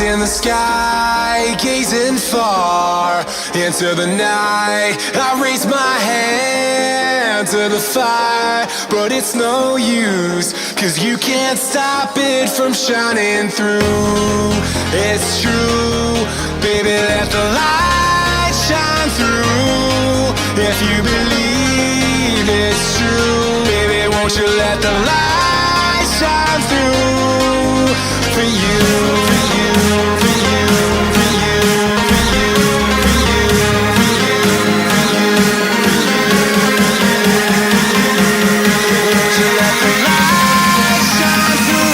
In the sky, gazing far into the night, I raise my hand to the fire, but it's no use, 'cause you can't stop it from shining through. It's true, baby, let the light shine through. If you believe it's true, baby, won't you let the light shine through for you, for you, for you, for you, for you, for you, for you, for you, won't you let the light shine through?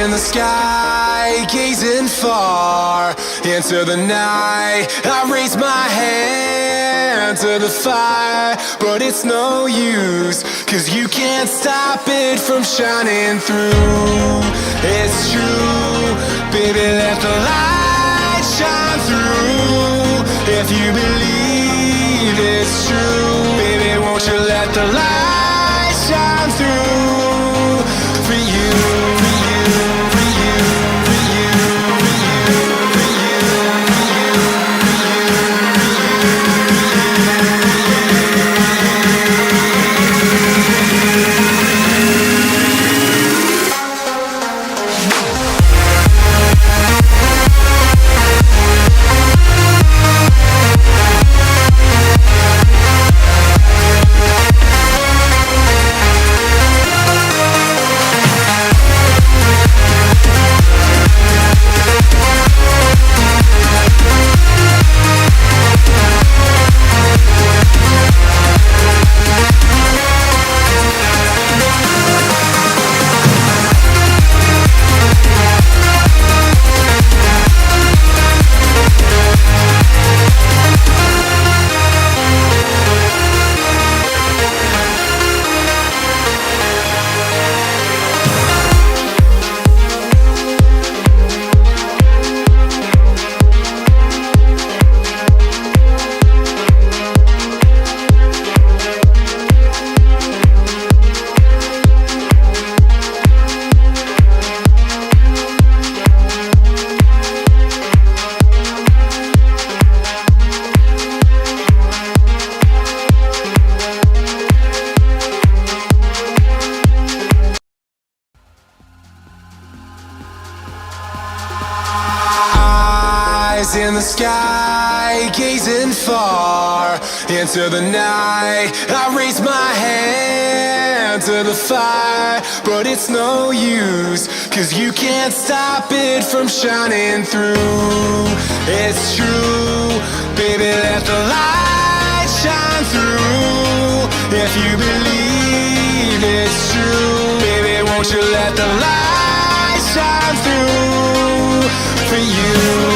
In the sky, gazing far into the night, I raise my hand to the fire, but it's no use, 'cause you can't stop it from shining through. It's true, baby, let the light shine through. If you believe it's true, baby, won't you let the light shine through for you, for you, for you, for you, for you, for you, for you, in the sky, gazing far into the night, I raise my hand to the fire, but it's no use, 'cause you can't stop it from shining through. It's true, baby, let the light shine through. If you believe it's true, baby, won't you let the light shine through for you.